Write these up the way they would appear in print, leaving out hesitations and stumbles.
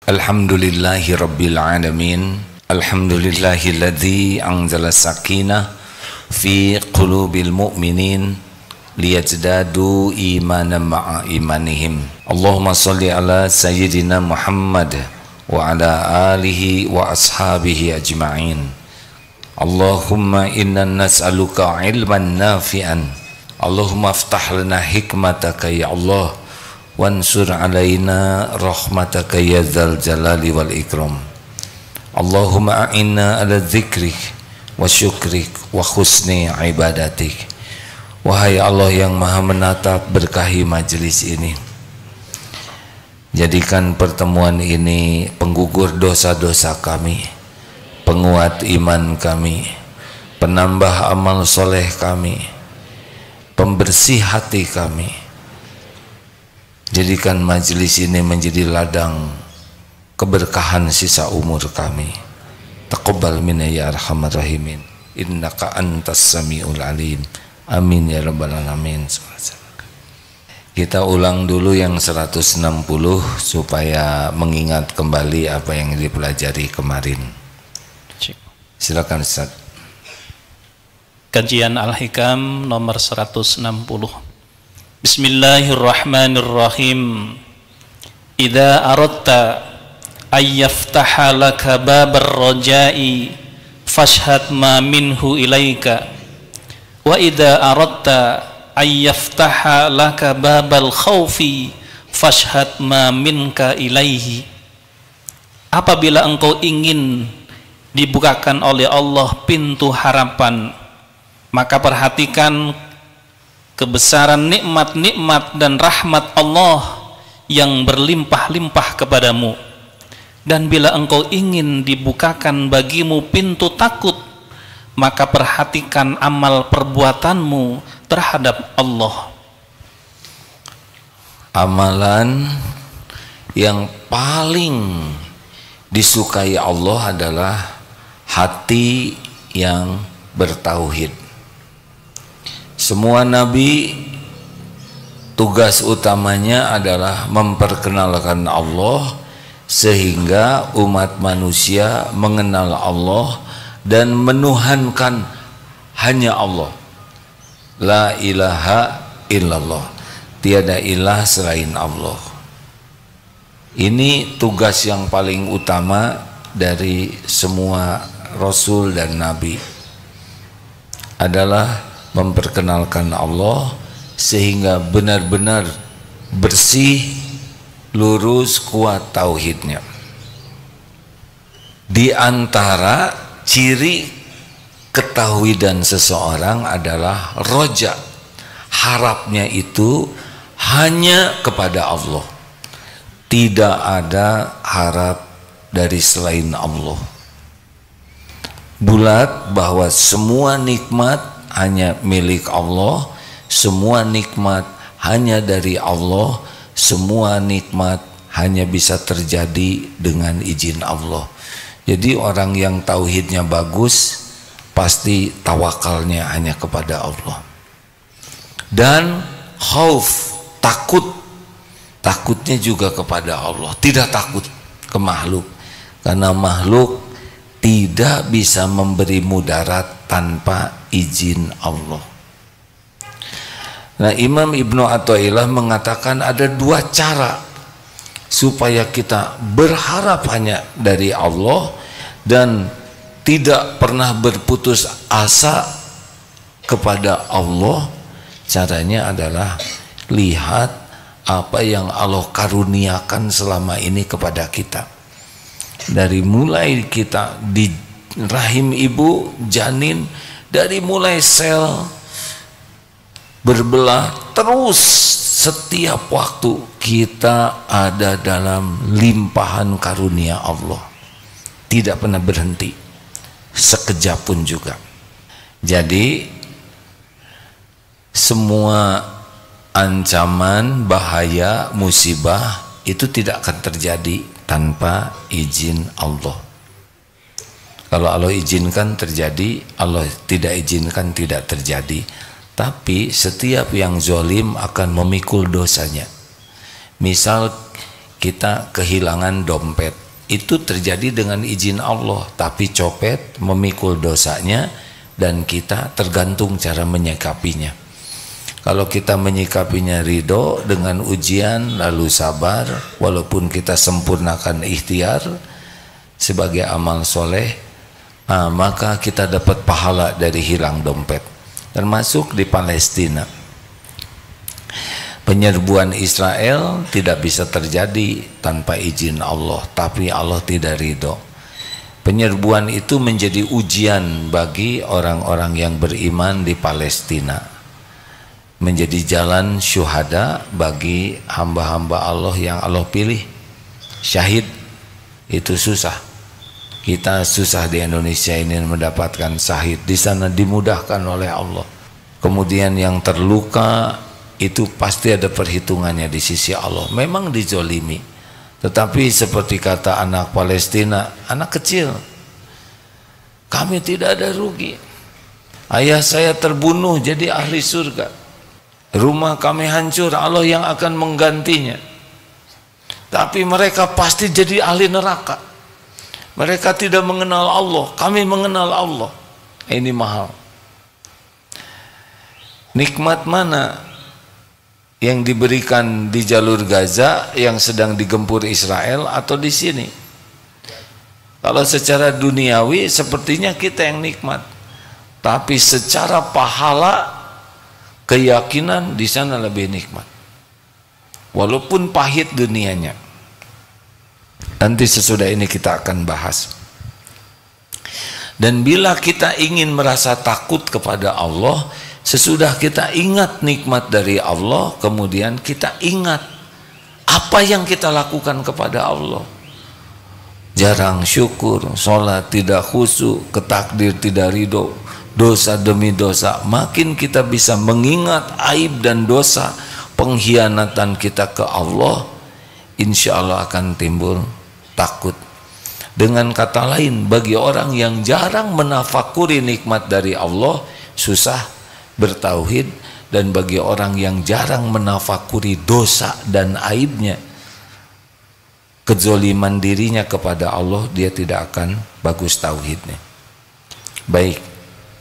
Alhamdulillahi Rabbil Alamin. Alhamdulillahilladzi anzala sakinah fi qulubil mu'minin liyazdadu imanan ma'a imanihim. Allahumma salli ala sayyidina Muhammad wa ala alihi wa ashabihi ajma'in. Allahumma inna nas'aluka ilman nafi'an. Allahumma aftah lana hikmataka ya Allah, wansur alaina rahmataka ya dzal jalali wal ikram. Allahumma a'inna ala dzikrik wa syukrik wa husni ibadatik. Wahai Allah yang maha menatap, berkahi majelis ini, jadikan pertemuan ini penggugur dosa-dosa kami, penguat iman kami, penambah amal soleh kami, pembersih hati kami. Jadikan majelis ini menjadi ladang keberkahan sisa umur kami. Taqabbal minna ya arhamar rahimin, innaka antas samiul alim. Amin ya rabbal alamin. Kita ulang dulu yang 160 supaya mengingat kembali apa yang dipelajari kemarin. Silakan Ustaz. Kajian Al-Hikam nomor 160. Bismillahirrahmanirrahim. Idza aradta ayyaftaha laka babar raja'i fashhad ma minhu ilaika, wa idza aradta ayyaftaha laka babal khaufi fashhad ma minka ilaihi. Apabila engkau ingin dibukakan oleh Allah pintu harapan, maka perhatikan kebesaran nikmat-nikmat dan rahmat Allah yang berlimpah-limpah kepadamu. Dan bila engkau ingin dibukakan bagimu pintu takut, maka perhatikan amal perbuatanmu terhadap Allah. Amalan yang paling disukai Allah adalah hati yang bertauhid. Semua nabi tugas utamanya adalah memperkenalkan Allah sehingga umat manusia mengenal Allah dan menuhankan hanya Allah. La ilaha illallah, tiada ilah selain Allah. Ini tugas yang paling utama dari semua rasul dan nabi, adalah memperkenalkan Allah sehingga benar-benar bersih, lurus, kuat tauhidnya. Di antara ciri ketauhidan seseorang adalah roja, harapnya itu hanya kepada Allah, tidak ada harap dari selain Allah. Bulat bahwa semua nikmat hanya milik Allah, semua nikmat hanya dari Allah, semua nikmat hanya bisa terjadi dengan izin Allah. Jadi orang yang tauhidnya bagus pasti tawakalnya hanya kepada Allah. Dan khauf, takutnya juga kepada Allah, tidak takut ke makhluk, karena makhluk tidak bisa memberi mudarat tanpa izin Allah. Nah, Imam Ibnu Athaillah mengatakan ada dua cara supaya kita berharap hanya dari Allah dan tidak pernah berputus asa kepada Allah. Caranya adalah lihat apa yang Allah karuniakan selama ini kepada kita. Dari mulai kita di rahim ibu, janin, dari mulai sel berbelah, terus setiap waktu kita ada dalam limpahan karunia Allah, tidak pernah berhenti sekejap pun juga. Jadi semua ancaman, bahaya, musibah itu tidak akan terjadi tanpa izin Allah. Kalau Allah izinkan terjadi, Allah tidak izinkan tidak terjadi. Tapi setiap yang zalim akan memikul dosanya. Misal kita kehilangan dompet. Itu terjadi dengan izin Allah, tapi copet memikul dosanya dan kita tergantung cara menyikapinya. Kalau kita menyikapinya ridho dengan ujian lalu sabar, walaupun kita sempurnakan ikhtiar sebagai amal soleh, maka kita dapat pahala dari hilang dompet. Termasuk di Palestina, penyerbuan Israel tidak bisa terjadi tanpa izin Allah, tapi Allah tidak ridho. Penyerbuan itu menjadi ujian bagi orang-orang yang beriman di Palestina, menjadi jalan syuhada bagi hamba-hamba Allah yang Allah pilih. Syahid itu susah. Kita susah di Indonesia ini mendapatkan syahid. Di sana dimudahkan oleh Allah. Kemudian yang terluka itu pasti ada perhitungannya di sisi Allah. Memang dizolimi, tetapi seperti kata anak Palestina, anak kecil, kami tidak ada rugi. Ayah saya terbunuh jadi ahli surga, rumah kami hancur, Allah yang akan menggantinya. Tapi mereka pasti jadi ahli neraka. Mereka tidak mengenal Allah, kami mengenal Allah. Ini mahal. Nikmat mana yang diberikan di jalur Gaza yang sedang digempur Israel atau di sini? Kalau secara duniawi sepertinya kita yang nikmat, tapi secara pahala, keyakinan di sana lebih nikmat. Walaupun pahit dunianya. Nanti sesudah ini kita akan bahas. Dan bila kita ingin merasa takut kepada Allah, sesudah kita ingat nikmat dari Allah, kemudian kita ingat apa yang kita lakukan kepada Allah. Jarang syukur, sholat tidak khusyuk, ketakdir tidak ridho, dosa demi dosa. Makin kita bisa mengingat aib dan dosa pengkhianatan kita ke Allah, insya Allah akan timbul takut. Dengan kata lain, bagi orang yang jarang menafakuri nikmat dari Allah, susah bertauhid. Dan bagi orang yang jarang menafakuri dosa dan aibnya, kezoliman dirinya kepada Allah, dia tidak akan bagus tauhidnya. Baik,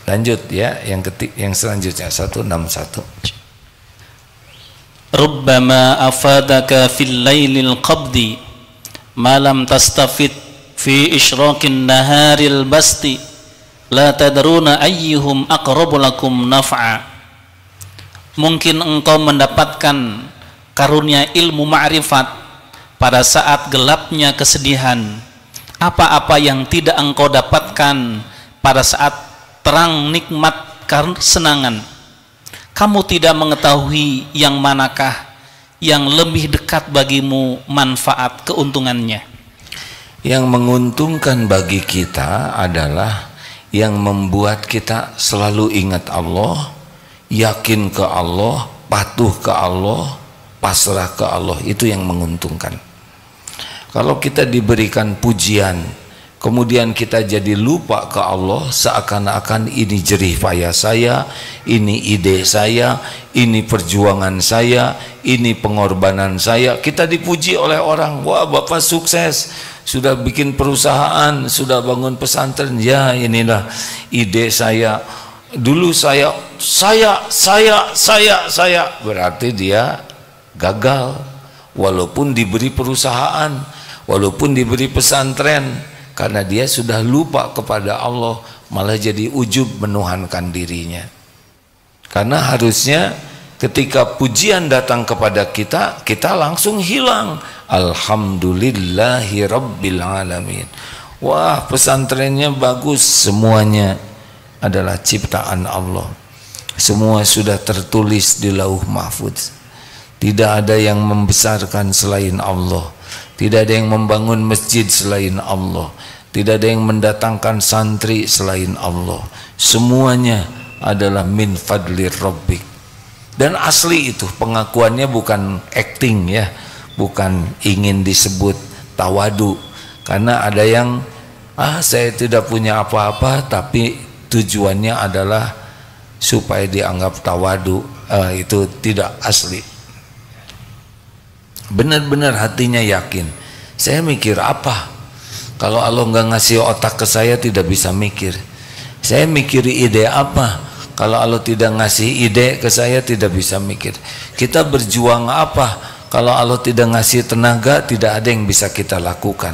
lanjut ya, yang selanjutnya 161. Rubbama afadaka fil lailil qabdi ma lam tastafid fi isyraqin naharil basti la tadruna ayyuhum aqrabu lakum naf'a. Mungkin engkau mendapatkan karunia ilmu ma'rifat pada saat gelapnya kesedihan, apa-apa yang tidak engkau dapatkan pada saat terang nikmat kesenangan. Kamu tidak mengetahui yang manakah yang lebih dekat bagimu manfaat keuntungannya. Yang menguntungkan bagi kita adalah yang membuat kita selalu ingat Allah, yakin ke Allah, patuh ke Allah, pasrah ke Allah. Itu yang menguntungkan. Kalau kita diberikan pujian, kemudian kita jadi lupa ke Allah, seakan-akan ini jerih payah saya, ini ide saya, ini perjuangan saya, ini pengorbanan saya. Kita dipuji oleh orang, wah Bapak sukses, sudah bikin perusahaan, sudah bangun pesantren. Ya inilah ide saya, dulu saya, berarti dia gagal. Walaupun diberi perusahaan, walaupun diberi pesantren, karena dia sudah lupa kepada Allah, malah jadi ujub menuhankan dirinya. Karena harusnya ketika pujian datang kepada kita, kita langsung hilang. Alhamdulillahi Rabbil Alamin. Wah, pesantrennya bagus, semuanya adalah ciptaan Allah. Semua sudah tertulis di Lauh Mahfuz. Tidak ada yang membesarkan selain Allah. Tidak ada yang membangun masjid selain Allah. Tidak ada yang mendatangkan santri selain Allah. Semuanya adalah min fadlir rabbik. Dan asli itu pengakuannya bukan acting ya, bukan ingin disebut tawadu. Karena ada yang saya tidak punya apa-apa, tapi tujuannya adalah supaya dianggap tawadu. Itu tidak asli. benar-benar hatinya yakin. Saya mikir apa? Kalau Allah nggak ngasih otak ke saya, tidak bisa mikir. Saya mikir ide apa? Kalau Allah tidak ngasih ide ke saya, tidak bisa mikir. Kita berjuang apa? Kalau Allah tidak ngasih tenaga, tidak ada yang bisa kita lakukan.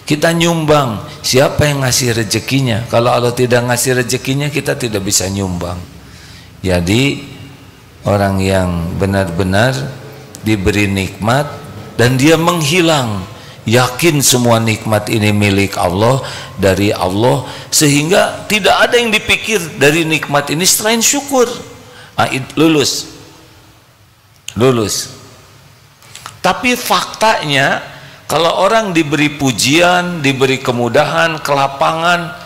Kita nyumbang, siapa yang ngasih rezekinya? Kalau Allah tidak ngasih rezekinya, kita tidak bisa nyumbang. Jadi orang yang benar-benar diberi nikmat dan dia menghilang, yakin semua nikmat ini milik Allah, dari Allah, sehingga tidak ada yang dipikir dari nikmat ini selain syukur. Lulus. Tapi faktanya, kalau orang diberi pujian, diberi kemudahan, kelapangan,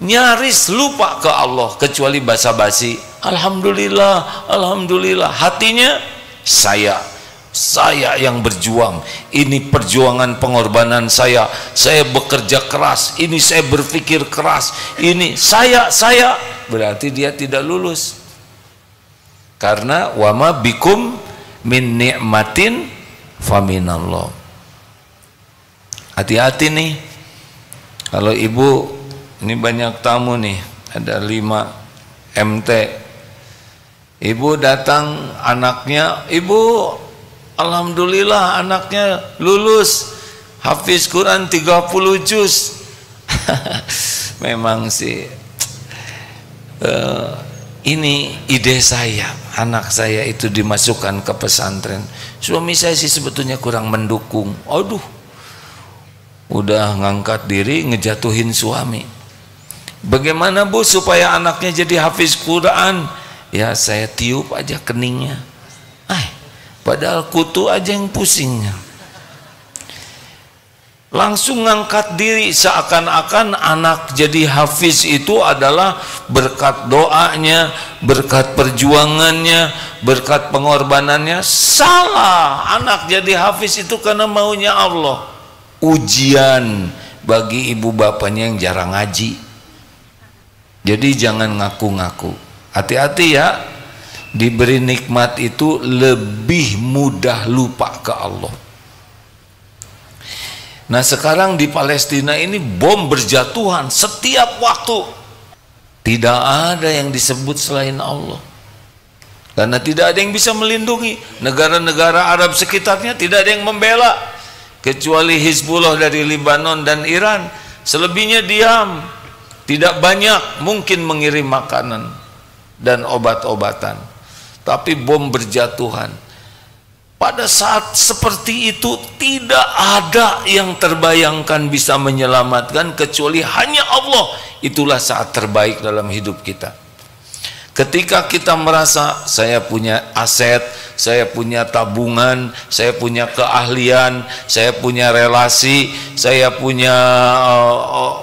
nyaris lupa ke Allah, kecuali basa-basi, alhamdulillah, alhamdulillah. Hatinya, saya yang berjuang, ini perjuangan pengorbanan saya bekerja keras, ini saya berpikir keras, ini saya, berarti dia tidak lulus. Karena wama bikum min ni'matin faminallah. Hati-hati nih, kalau ibu, ini banyak tamu nih, ada 5 MT, ibu datang, anaknya, ibu alhamdulillah anaknya lulus, hafiz Quran 30 juz. Memang sih ini ide saya, anak saya itu dimasukkan ke pesantren. Suami saya sih sebetulnya kurang mendukung. Aduh, udah ngangkat diri, ngejatuhin suami. Bagaimana Bu supaya anaknya jadi hafiz Quran? Ya saya tiup aja keningnya. Padahal kutu aja yang pusingnya. Langsung ngangkat diri, seakan-akan anak jadi hafiz itu adalah berkat doanya, berkat perjuangannya, berkat pengorbanannya. Salah, anak jadi hafiz itu karena maunya Allah. Ujian bagi ibu bapaknya yang jarang ngaji. Jadi jangan ngaku-ngaku. Hati-hati ya, diberi nikmat itu lebih mudah lupa ke Allah. Nah sekarang di Palestina ini bom berjatuhan setiap waktu. Tidak ada yang disebut selain Allah, karena tidak ada yang bisa melindungi. Negara-negara Arab sekitarnya tidak ada yang membela, kecuali Hizbullah dari Lebanon dan Iran. Selebihnya diam, tidak banyak mungkin mengirim makanan dan obat-obatan. Tapi bom berjatuhan. Pada saat seperti itu tidak ada yang terbayangkan bisa menyelamatkan kecuali hanya Allah. Itulah saat terbaik dalam hidup kita. Ketika kita merasa saya punya aset, saya punya tabungan, saya punya keahlian, saya punya relasi, saya punya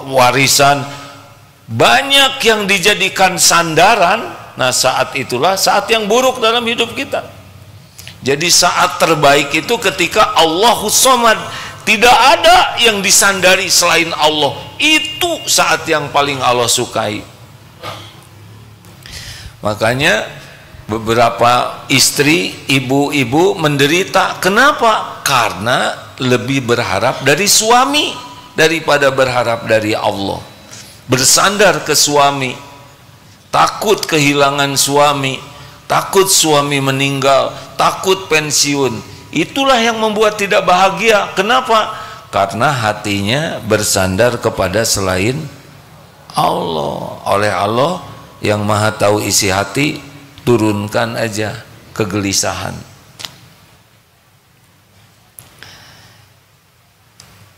warisan, banyak yang dijadikan sandaran. Nah saat itulah saat yang buruk dalam hidup kita. Jadi saat terbaik itu ketika Allahus Somad, tidak ada yang disandari selain Allah. Itu saat yang paling Allah sukai. Makanya beberapa istri, ibu-ibu menderita. Kenapa? Karena lebih berharap dari suami daripada berharap dari Allah. Bersandar ke suami, takut kehilangan suami, takut suami meninggal, takut pensiun. Itulah yang membuat tidak bahagia. Kenapa? Karena hatinya bersandar kepada selain Allah. Oleh Allah yang maha tahu isi hati, turunkan aja kegelisahan.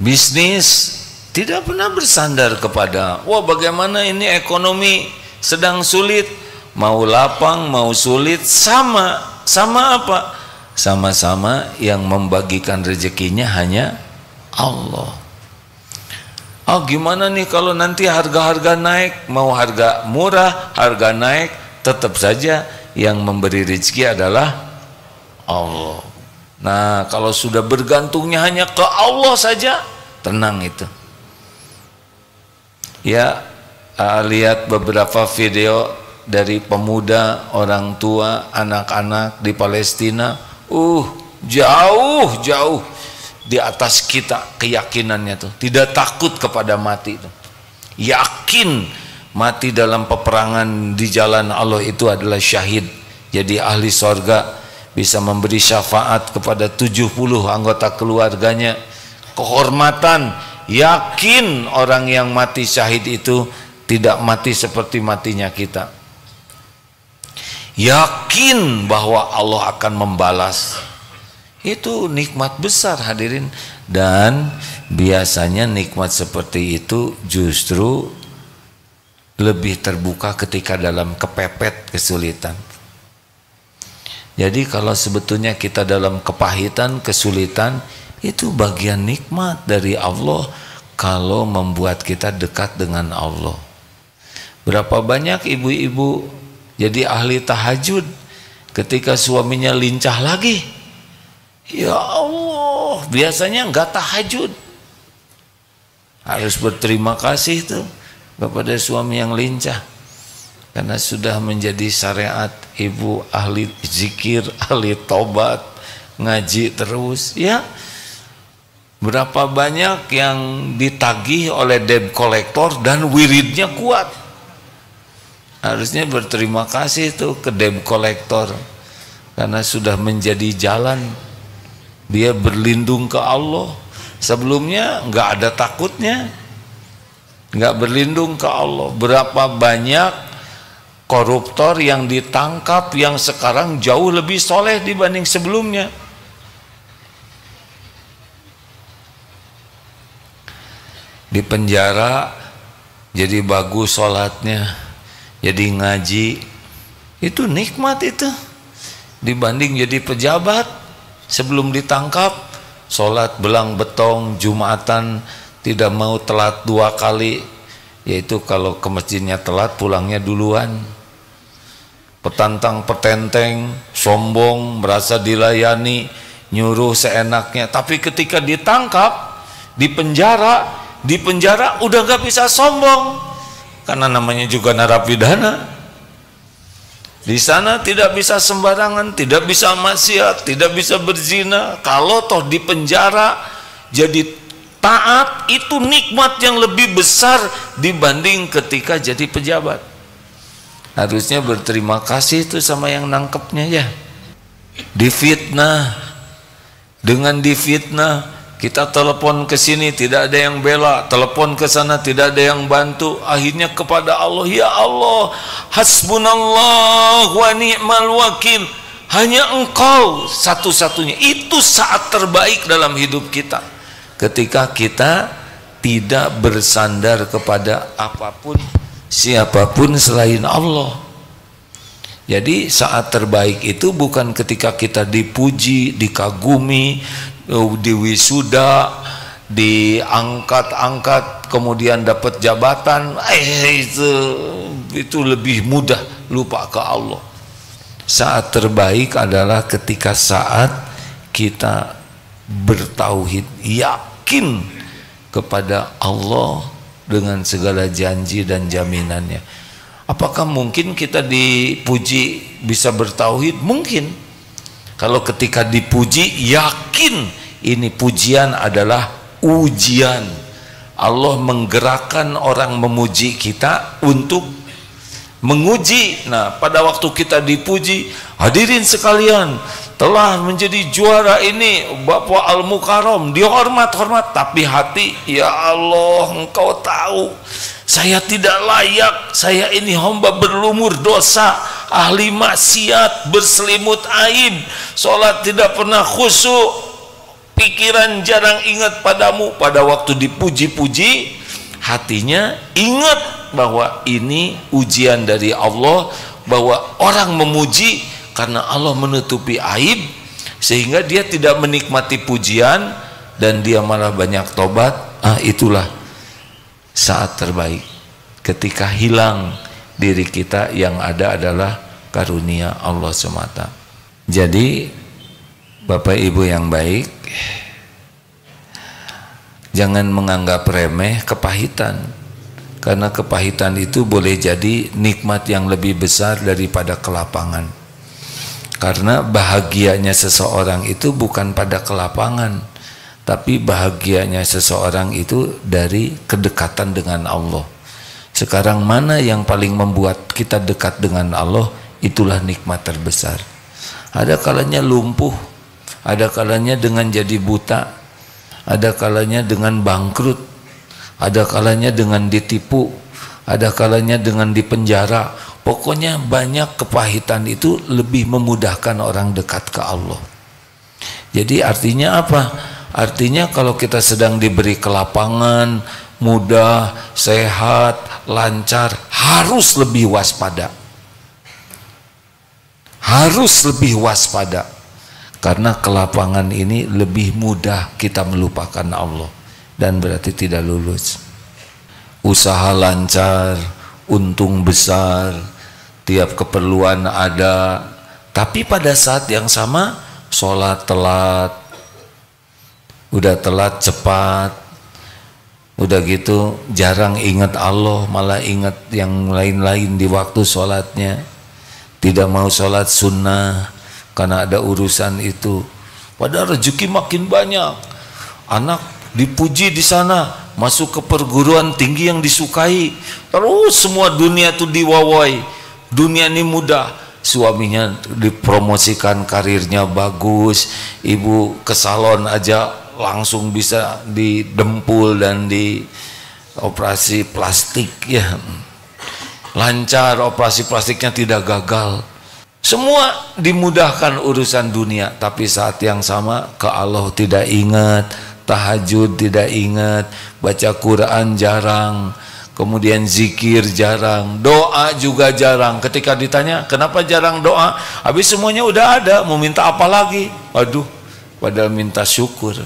Bisnis tidak pernah bersandar kepada, wah bagaimana ini ekonomi sedang sulit. Mau lapang, mau sulit, sama apa? Sama-sama yang membagikan rezekinya hanya Allah. Oh gimana nih kalau nanti harga-harga naik, mau harga murah, harga naik, tetap saja yang memberi rezeki adalah Allah. Nah kalau sudah bergantungnya hanya ke Allah saja, tenang itu. Ya, lihat beberapa video dari pemuda, orang tua, anak-anak di Palestina, jauh di atas kita keyakinannya tuh, tidak takut kepada mati tuh. Yakin mati dalam peperangan di jalan Allah itu adalah syahid, jadi ahli sorga, bisa memberi syafaat kepada 70 anggota keluarganya, kehormatan. Yakin orang yang mati syahid itu tidak mati seperti matinya kita. Yakin bahwa Allah akan membalas. Itu nikmat besar hadirin. Dan biasanya nikmat seperti itu justru lebih terbuka ketika dalam kepepet kesulitan. Jadi kalau sebetulnya kita dalam kepahitan, kesulitan, itu bagian nikmat dari Allah kalau membuat kita dekat dengan Allah. Berapa banyak ibu-ibu jadi ahli tahajud ketika suaminya lincah lagi. Ya Allah, biasanya enggak tahajud. Harus berterima kasih tuh kepada suami yang lincah, karena sudah menjadi syariat ibu ahli zikir, ahli tobat, ngaji terus. Ya, berapa banyak yang ditagih oleh debt collector dan wiridnya kuat. Harusnya berterima kasih tuh ke debt collector, karena sudah menjadi jalan dia berlindung ke Allah. Sebelumnya nggak ada takutnya, nggak berlindung ke Allah. Berapa banyak koruptor yang ditangkap yang sekarang jauh lebih soleh dibanding sebelumnya. Di penjara jadi bagus sholatnya, jadi ngaji, itu nikmat itu dibanding jadi pejabat. Sebelum ditangkap sholat belang betong, Jumatan tidak mau telat 2 kali, yaitu kalau ke masjidnya telat pulangnya duluan. Petantang petenteng, sombong, merasa dilayani, nyuruh seenaknya. Tapi ketika ditangkap, di penjara udah gak bisa sombong, karena namanya juga narapidana. Di sana tidak bisa sembarangan, tidak bisa maksiat, tidak bisa berzina. Kalau toh di penjara jadi taat, itu nikmat yang lebih besar dibanding ketika jadi pejabat. Harusnya berterima kasih itu sama yang nangkepnya ya. Difitnah, dengan difitnah kita telepon ke sini tidak ada yang bela, telepon ke sana tidak ada yang bantu. Akhirnya kepada Allah, ya Allah, hasbunallah wa ni'mal wakil, hanya Engkau satu-satunya. Itu saat terbaik dalam hidup kita, ketika kita tidak bersandar kepada apapun, siapapun selain Allah. Jadi saat terbaik itu bukan ketika kita dipuji, dikagumi, diwisuda, diangkat-angkat, kemudian dapat jabatan. Itu lebih mudah lupa ke Allah. Saat terbaik adalah ketika saat kita bertauhid, yakin kepada Allah dengan segala janji dan jaminannya. Apakah mungkin kita dipuji bisa bertauhid? Mungkin. Kalau ketika dipuji yakin ini pujian adalah ujian. Allah menggerakkan orang memuji kita untuk menguji. Nah, pada waktu kita dipuji, hadirin sekalian, telah menjadi juara ini Bapak Al-Mukarram, dihormat-hormat, tapi hati, ya Allah, Engkau tahu saya tidak layak, saya ini hamba berlumur dosa, ahli maksiat, berselimut aib, sholat tidak pernah khusyuk, pikiran jarang ingat padamu. Pada waktu dipuji-puji, hatinya ingat bahwa ini ujian dari Allah, bahwa orang memuji karena Allah menutupi aib, sehingga dia tidak menikmati pujian dan dia malah banyak tobat. Itulah saat terbaik, ketika hilang diri kita, yang ada adalah karunia Allah semata. Jadi Bapak Ibu yang baik, jangan menganggap remeh kepahitan, karena kepahitan itu boleh jadi nikmat yang lebih besar daripada kelapangan. Karena bahagianya seseorang itu bukan pada kelapangan, tapi bahagianya seseorang itu dari kedekatan dengan Allah. Sekarang mana yang paling membuat kita dekat dengan Allah? Itulah nikmat terbesar. Ada kalanya lumpuh, ada kalanya dengan jadi buta, ada kalanya dengan bangkrut, ada kalanya dengan ditipu, ada kalanya dengan dipenjara. Pokoknya banyak kepahitan itu lebih memudahkan orang dekat ke Allah. Jadi artinya apa? Artinya kalau kita sedang diberi kelapangan, mudah, sehat, lancar, harus lebih waspada. Harus lebih waspada. Karena kelapangan ini lebih mudah kita melupakan Allah. Dan berarti tidak lulus. Usaha lancar, untung besar, tiap keperluan ada, tapi pada saat yang sama sholat telat, udah telat cepat, udah gitu jarang ingat Allah, malah ingat yang lain-lain di waktu sholatnya, tidak mau sholat sunnah karena ada urusan itu. Padahal rezeki makin banyak, anak dipuji di sana, masuk ke perguruan tinggi yang disukai, terus semua dunia tuh diwawai. Dunia ini mudah, suaminya dipromosikan, karirnya bagus, ibu ke salon aja langsung bisa didempul dan di operasi plastik, ya lancar, operasi plastiknya tidak gagal. Semua dimudahkan urusan dunia, tapi saat yang sama ke Allah tidak ingat, tahajud tidak ingat, baca Quran jarang, kemudian zikir jarang, doa juga jarang. Ketika ditanya kenapa jarang doa, habis semuanya udah ada, mau minta apa lagi? Aduh, padahal minta syukur,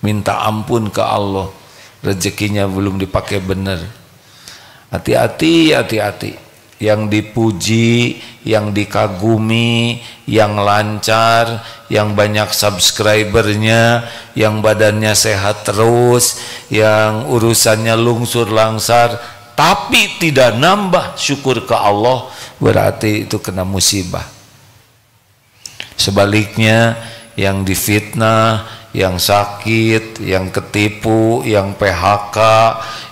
minta ampun ke Allah, rezekinya belum dipakai benar. Hati-hati, hati-hati. Yang dipuji, yang dikagumi, yang lancar, yang banyak subscribernya, yang badannya sehat terus, yang urusannya lungsur langsar, tapi tidak nambah syukur ke Allah, berarti itu kena musibah. Sebaliknya, yang difitnah, yang sakit, yang ketipu, yang PHK,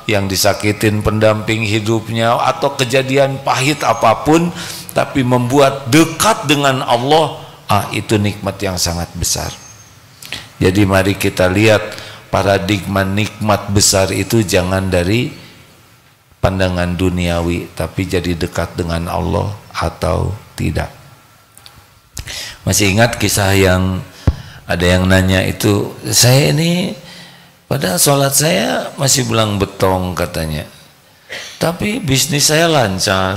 yang disakitin pendamping hidupnya, atau kejadian pahit apapun, tapi membuat dekat dengan Allah, itu nikmat yang sangat besar. Jadi mari kita lihat paradigma nikmat besar itu jangan dari pandangan duniawi, tapi jadi dekat dengan Allah atau tidak. Masih ingat kisah yang ada yang nanya itu, saya ini padahal sholat saya masih belang betong katanya, tapi bisnis saya lancar,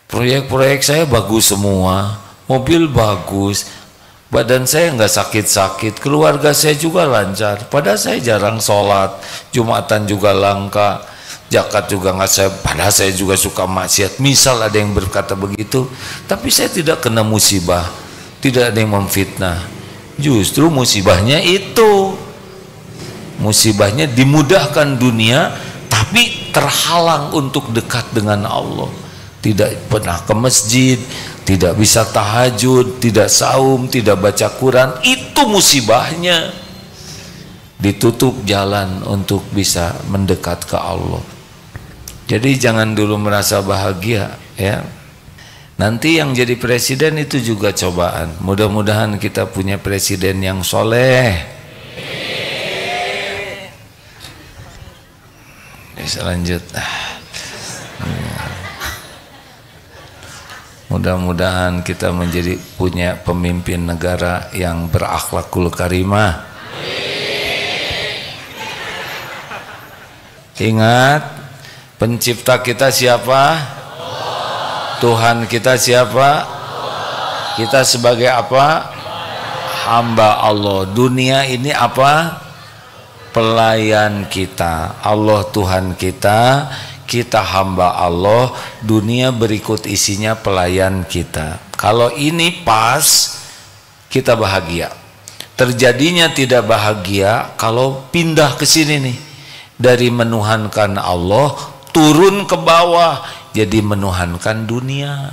proyek-proyek saya bagus semua, mobil bagus, badan saya nggak sakit-sakit, keluarga saya juga lancar, padahal saya jarang sholat, Jumatan juga langka, zakat juga nggak saya, padahal saya juga suka maksiat. Misal ada yang berkata begitu, tapi saya tidak kena musibah, tidak ada yang memfitnah. Justru musibahnya itu, musibahnya dimudahkan dunia, tapi terhalang untuk dekat dengan Allah. Tidak pernah ke masjid, tidak bisa tahajud, tidak saum, tidak baca Quran, itu musibahnya. Ditutup jalan untuk bisa mendekat ke Allah. Jadi jangan dulu merasa bahagia, ya. Nanti yang jadi presiden itu juga cobaan. Mudah-mudahan kita punya presiden yang soleh. Bisa lanjut. Mudah-mudahan kita menjadi punya pemimpin negara yang berakhlakul karimah. Ingat, pencipta kita siapa? Tuhan kita siapa? Kita sebagai apa? Hamba Allah. Dunia ini apa? Pelayan kita. Allah Tuhan kita, kita hamba Allah. Dunia berikut isinya pelayan kita. Kalau ini pas, kita bahagia. Terjadinya tidak bahagia kalau pindah ke sini nih, dari menuhankan Allah turun ke bawah, jadi menuhankan dunia,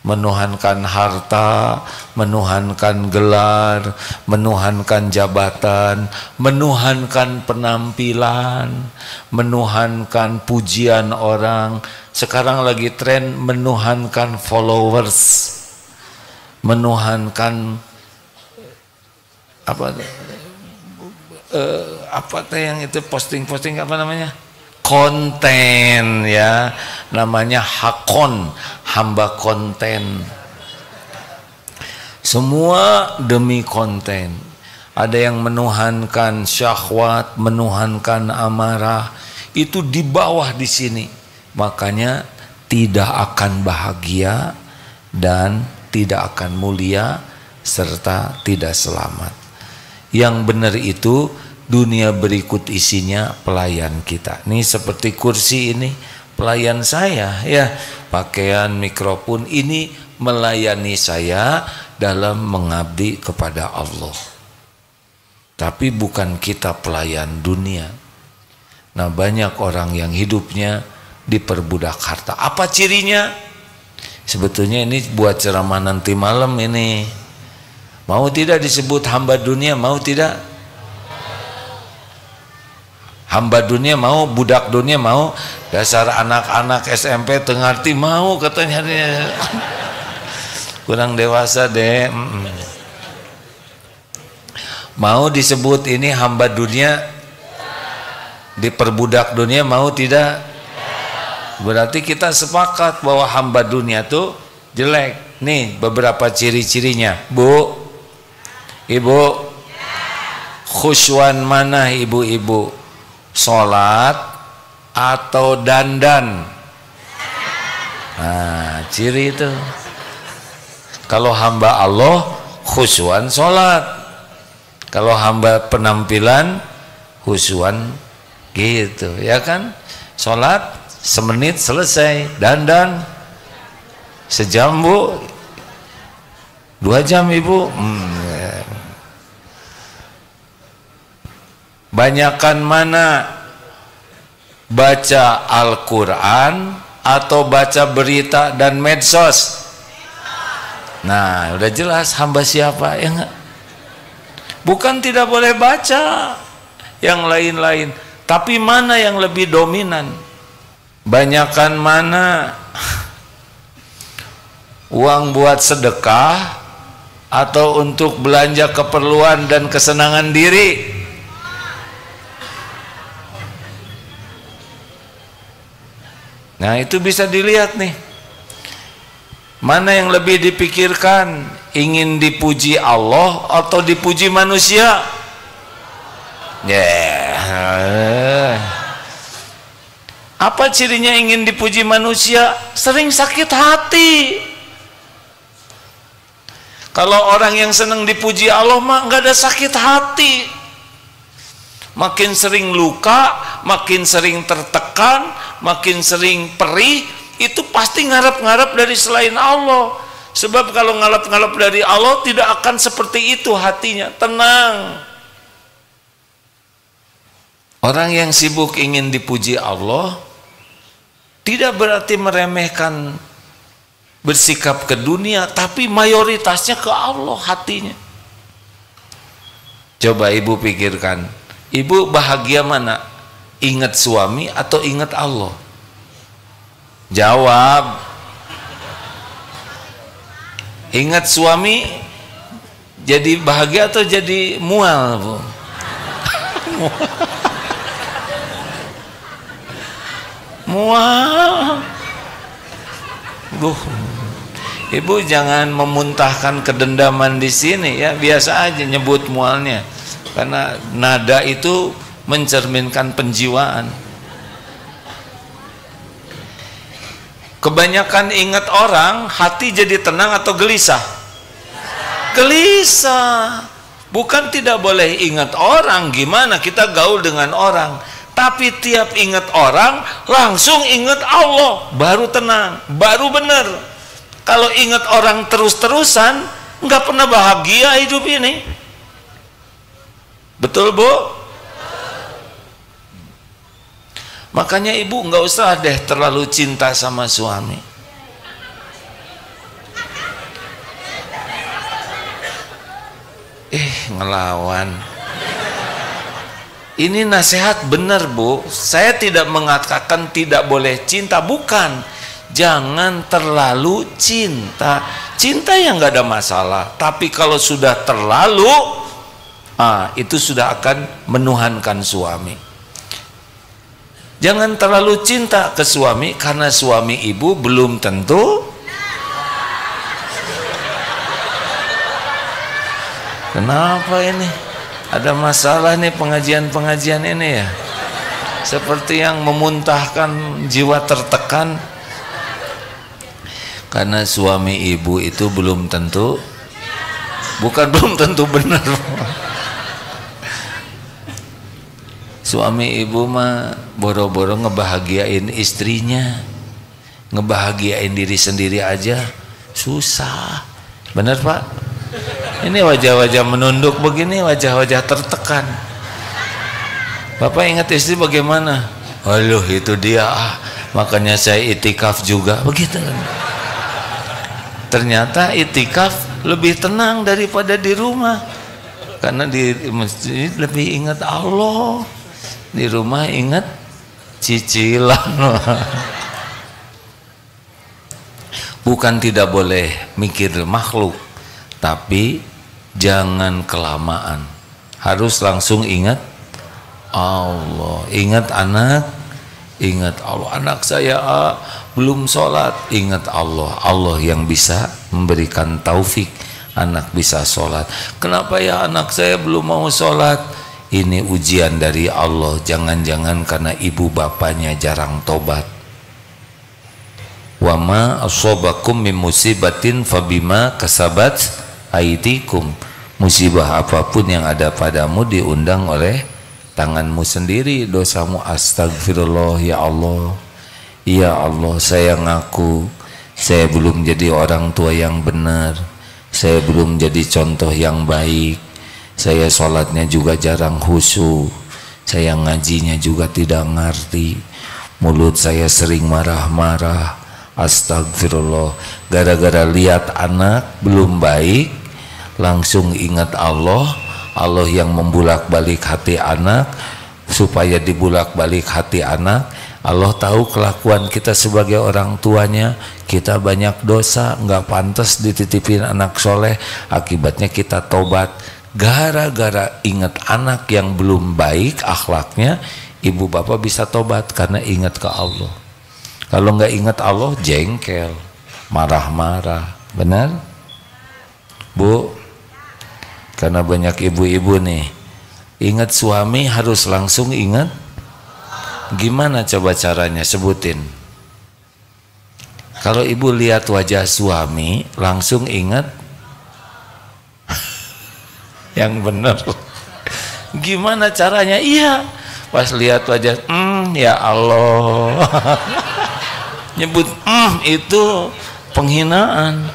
menuhankan harta, menuhankan gelar, menuhankan jabatan, menuhankan penampilan, menuhankan pujian orang. Sekarang lagi tren menuhankan followers, menuhankan apa yang itu posting apa namanya, konten, ya, namanya hakon, hamba konten. Semua demi konten. Ada yang menuhankan syahwat, menuhankan amarah, itu di bawah di sini. Makanya tidak akan bahagia dan tidak akan mulia serta tidak selamat. Yang benar itu dunia berikut isinya pelayan kita. Ini seperti kursi ini pelayan saya, ya, pakaian, mikrofon ini melayani saya dalam mengabdi kepada Allah. Tapi bukan kita pelayan dunia. Nah, banyak orang yang hidupnya diperbudak harta. Apa cirinya? Sebetulnya ini buat ceramah nanti malam ini. Mau tidak disebut hamba dunia? Mau tidak? Hamba dunia mau, budak dunia mau, dasar anak-anak SMP tengarti mau katanya. Kurang dewasa deh. Mau disebut ini hamba dunia, diperbudak dunia, mau tidak? Berarti kita sepakat bahwa hamba dunia tuh jelek. Nih beberapa ciri-cirinya, Bu, Ibu. Khusyuan mana ibu-ibu? Sholat atau dandan? Nah, ciri itu. Kalau hamba Allah khusyuan sholat, kalau hamba penampilan khusyuan gitu, ya kan? Sholat semenit selesai, dandan sejam Bu, 2 jam ibu. Banyakan mana baca Al-Quran atau baca berita dan medsos? Nah, udah jelas hamba siapa, ya enggak? Bukan tidak boleh baca yang lain-lain, tapi mana yang lebih dominan? Banyakan mana uang buat sedekah atau untuk belanja keperluan dan kesenangan diri? Nah, itu bisa dilihat nih. Mana yang lebih dipikirkan? Ingin dipuji Allah atau dipuji manusia? Apa cirinya ingin dipuji manusia? Sering sakit hati. Kalau orang yang senang dipuji Allah mah nggak ada sakit hati. Makin sering luka, makin sering tertekan, makin sering perih, itu pasti ngarap-ngarap dari selain Allah. Sebab kalau ngarap-ngarap dari Allah tidak akan seperti itu hatinya, tenang. Orang yang sibuk ingin dipuji Allah tidak berarti meremehkan bersikap ke dunia, tapi mayoritasnya ke Allah hatinya. Coba ibu pikirkan, ibu bahagia mana? Ingat suami atau ingat Allah? Jawab. Ingat suami jadi bahagia atau jadi mual, Bu? Mual. Ibu jangan memuntahkan kedendaman di sini, ya, biasa aja nyebut mualnya. Karena nada itu mencerminkan penjiwaan. Kebanyakan ingat orang, hati jadi tenang atau gelisah? Gelisah. Bukan tidak boleh ingat orang, gimana kita gaul dengan orang, tapi tiap ingat orang langsung ingat Allah, baru tenang, baru benar. Kalau ingat orang terus-terusan, nggak pernah bahagia hidup ini. Betul, Bu? Makanya ibu nggak usah deh terlalu cinta sama suami. ngelawan. Ini nasihat benar Bu, saya tidak mengatakan tidak boleh cinta, bukan. Jangan terlalu cinta. Cinta yang nggak ada masalah, tapi kalau sudah terlalu, itu sudah akan menuhankan suami. Jangan terlalu cinta ke suami, karena suami ibu belum tentu. Kenapa ini? Ada masalah nih pengajian-pengajian ini ya, seperti yang memuntahkan jiwa tertekan. Karena suami ibu itu belum tentu, bukan belum tentu benar. Suami ibu mah boro-boro ngebahagiain istrinya, ngebahagiain diri sendiri aja susah. Benar Pak? Ini wajah-wajah menunduk begini, wajah-wajah tertekan. Bapak ingat istri bagaimana? Aduh itu dia, makanya saya itikaf juga, begitu kan. Ternyata itikaf lebih tenang daripada di rumah, karena di masjid lebih ingat Allah, di rumah ingat cicilan. Bukan tidak boleh mikir makhluk, tapi jangan kelamaan, harus langsung ingat Allah. Ingat anak, ingat Allah. Anak saya belum sholat, ingat Allah. Allah yang bisa memberikan taufik anak bisa sholat. Kenapa ya anak saya belum mau sholat? Ini ujian dari Allah. Jangan-jangan karena ibu bapaknya jarang tobat. Wa ma asobakum min musibatin fabima kasabat aidikum. Musibah apapun yang ada padamu diundang oleh tanganmu sendiri, dosamu. Astagfirullah ya Allah, ya Allah, saya ngaku saya belum jadi orang tua yang benar, saya belum jadi contoh yang baik, saya sholatnya juga jarang khusyuk, saya ngajinya juga tidak ngerti, mulut saya sering marah-marah. Astagfirullah. Gara-gara lihat anak belum baik, langsung ingat Allah. Allah yang membulak-balik hati anak, supaya dibulak-balik hati anak. Allah tahu kelakuan kita sebagai orang tuanya, kita banyak dosa, nggak pantas dititipin anak soleh. Akibatnya kita tobat. Gara-gara ingat anak yang belum baik akhlaknya, ibu bapak bisa tobat karena ingat ke Allah. Kalau nggak ingat Allah, jengkel, marah-marah. Benar Bu? Karena banyak ibu-ibu nih, ingat suami harus langsung ingat. Gimana coba caranya, sebutin. Kalau ibu lihat wajah suami langsung ingat. Yang benar. Gimana caranya? Iya, pas lihat wajah, ya Allah. Nyebut itu penghinaan.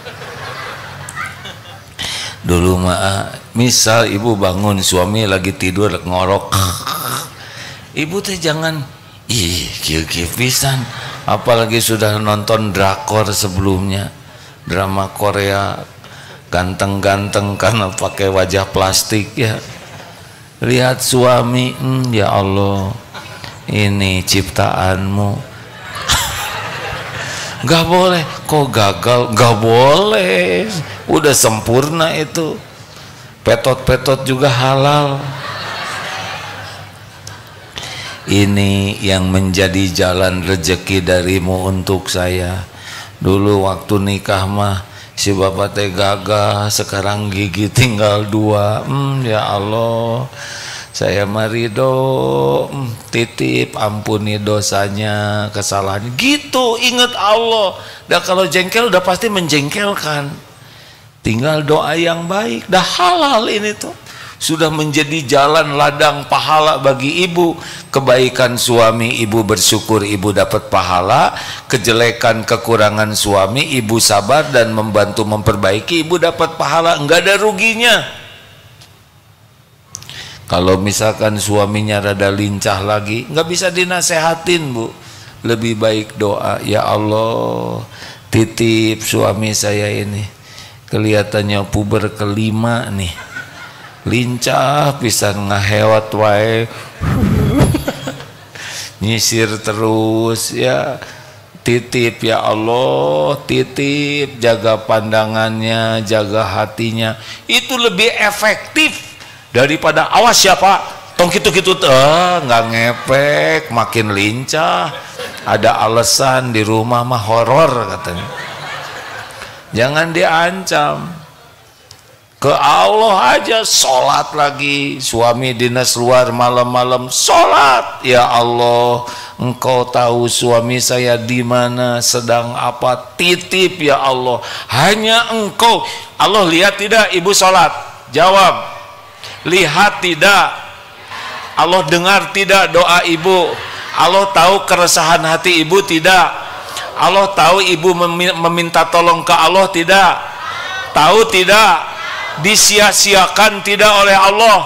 Dulu mah misal ibu bangun, suami lagi tidur ngorok, ibu teh jangan kieu pisan, apalagi sudah nonton drakor sebelumnya, drama Korea ganteng-ganteng karena pakai wajah plastik ya. Lihat suami, ya Allah, ini ciptaanmu. Gak boleh, kok gagal? Gak boleh, udah sempurna itu. Petot-petot juga halal. Ini yang menjadi jalan rezeki darimu untuk saya. Dulu waktu nikah mah si bapak teh gagah, sekarang gigi tinggal 2. Ya Allah, saya marido, titip, ampuni dosanya, kesalahannya. Gitu, ingat Allah. Dah kalau jengkel udah pasti menjengkelkan. Tinggal doa yang baik, dah halal ini tuh. Sudah menjadi jalan ladang pahala bagi ibu. Kebaikan suami ibu bersyukur, ibu dapat pahala. Kejelekan kekurangan suami ibu sabar dan membantu memperbaiki, ibu dapat pahala. Enggak ada ruginya. Kalau misalkan suaminya rada lincah lagi, nggak bisa dinasehatin Bu. Lebih baik doa, ya Allah, titip suami saya ini, kelihatannya puber kelima nih, lincah pisan ngahewat wae nyisir terus ya. Titip ya Allah, titip, jaga pandangannya, jaga hatinya, itu lebih efektif daripada awas siapa tong gitu-gitu nggak ngepek, makin lincah, ada alasan di rumah mah horor katanya. Jangan diancam. Ke Allah aja, sholat lagi, suami dinas luar malam-malam sholat. Ya Allah, Engkau tahu suami saya di mana, sedang apa, titip ya Allah, hanya Engkau. Allah lihat tidak ibu sholat? Jawab. Lihat tidak? Allah dengar tidak doa ibu? Allah tahu keresahan hati ibu tidak? Allah tahu ibu meminta tolong ke Allah tidak? Tahu tidak? Disia-siakan tidak oleh Allah.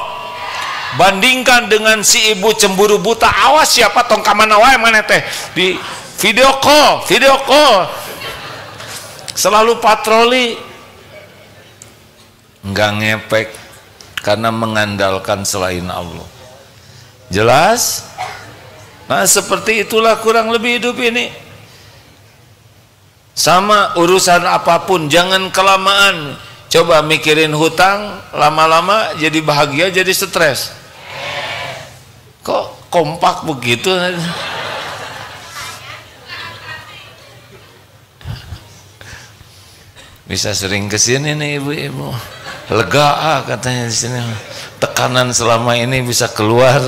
Bandingkan dengan si ibu cemburu buta, awas siapa tong kamana wae mana teh di video call selalu patroli, nggak ngepek karena mengandalkan selain Allah. Jelas? Nah seperti itulah kurang lebih hidup ini. Sama urusan apapun jangan kelamaan. Coba mikirin hutang, lama-lama jadi bahagia, jadi stres. Kok kompak begitu? Bisa sering kesini nih ibu-ibu. Lega katanya di sini. Tekanan selama ini bisa keluar.